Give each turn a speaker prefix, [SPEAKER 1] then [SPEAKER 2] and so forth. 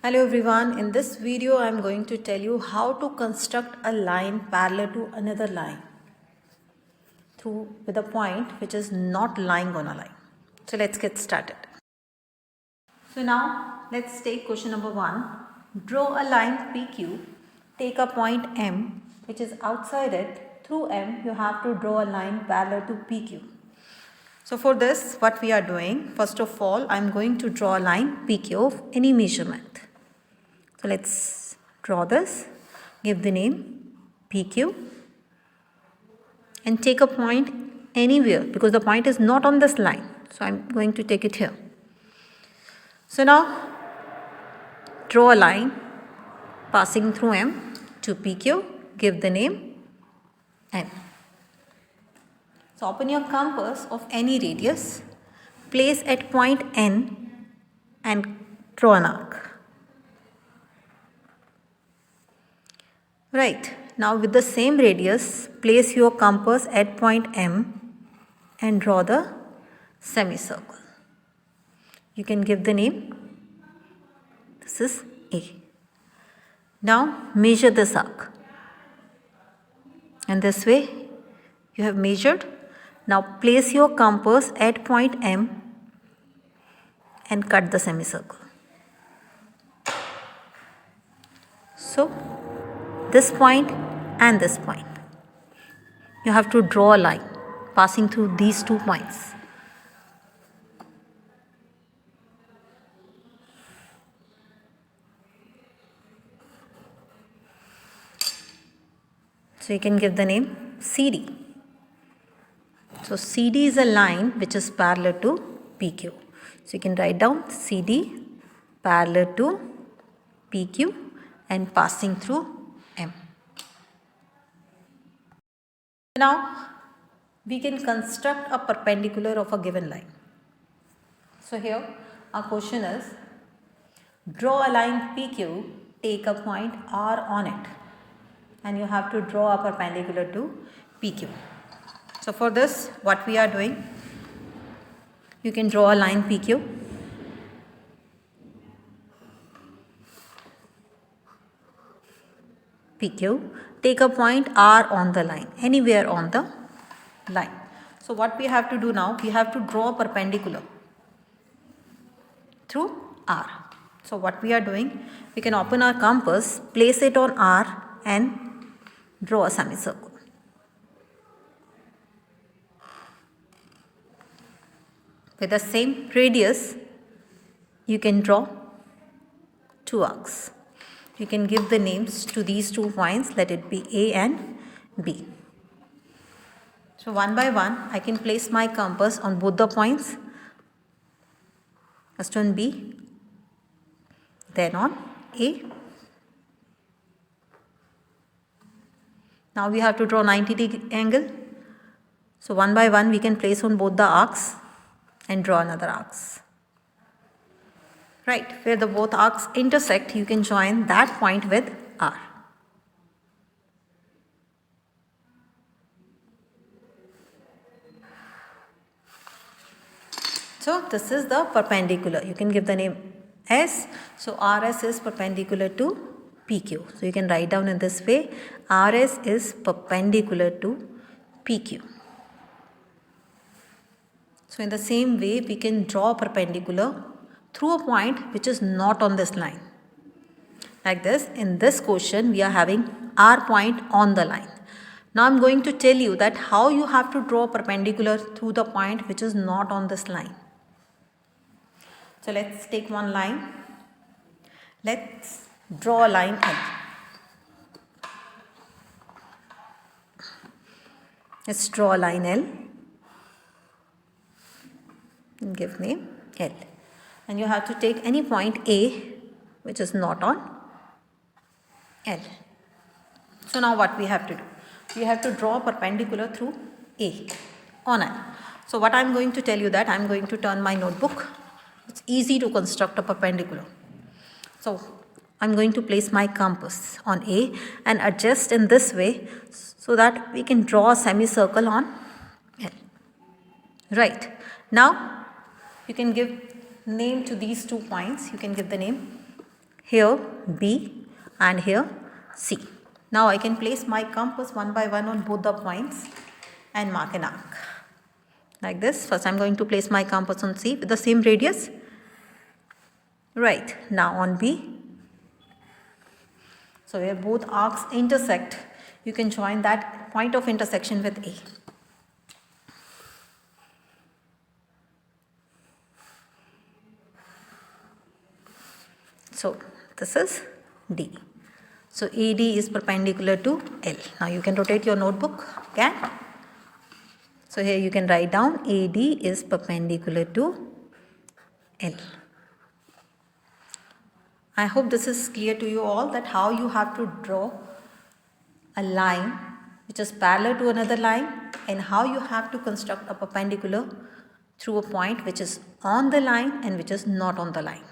[SPEAKER 1] Hello everyone, in this video I am going to tell you how to construct a line parallel to another line with a point which is not lying on a line. So let's get started. So now let's take question number 1. Draw a line PQ, take a point M which is outside it. Through M you have to draw a line parallel to PQ. So for this what we are doing, first of all I am going to draw a line PQ of any measurement. So let's draw this, give the name PQ and take a point anywhere because the point is not on this line. So I'm going to take it here. So now draw a line passing through M to PQ, give the name N. So open your compass of any radius, place at point N and draw an arc. Right, now with the same radius, place your compass at point M and draw the semicircle. You can give the name, this is A. Now measure this arc. And this way you have measured. Now place your compass at point M and cut the semicircle. So this point and this point. You have to draw a line passing through these 2 points. So you can give the name CD. So CD is a line which is parallel to PQ. So you can write down CD parallel to PQ and passing through M. Now we can construct a perpendicular of a given line. So here our question is, draw a line PQ, take a point R on it and you have to draw a perpendicular to PQ. So for this what we are doing, you can draw a line PQ. Take a point R on the line, anywhere on the line. So what we have to do now, we have to draw a perpendicular through R. So what we are doing, we can open our compass, place it on R and draw a semicircle. With the same radius, you can draw 2 arcs. You can give the names to these 2 points, let it be A and B. So one by one, I can place my compass on both the points. First on B, then on A. Now we have to draw 90-degree angle. So one by one, we can place on both the arcs and draw another arcs. Right, where the both arcs intersect, you can join that point with R. So this is the perpendicular. You can give the name S. So RS is perpendicular to PQ. So you can write down in this way, RS is perpendicular to PQ. So in the same way, we can draw a perpendicular through a point which is not on this line. Like this, in this question, we are having R point on the line. Now I am going to tell you that how you have to draw a perpendicular through the point which is not on this line. So let's take one line. Let's draw a line L. Let's draw a line L. And give name L. And you have to take any point A which is not on L. So now what we have to do? We have to draw a perpendicular through A on L. So what I am going to tell you that I am going to turn my notebook. It's easy to construct a perpendicular. So I am going to place my compass on A and adjust in this way so that we can draw a semicircle on L. Right. Now you can give name to these 2 points. You can give the name here B, and here C. Now I can place my compass one by one on both the points and mark an arc. Like this. First I am going to place my compass on C with the same radius. Right. Now on B. So where both arcs intersect, you can join that point of intersection with A. So this is D. So AD is perpendicular to L. Now you can rotate your notebook again. So here you can write down AD is perpendicular to L. I hope this is clear to you all, that how you have to draw a line which is parallel to another line, and how you have to construct a perpendicular through a point which is on the line and which is not on the line.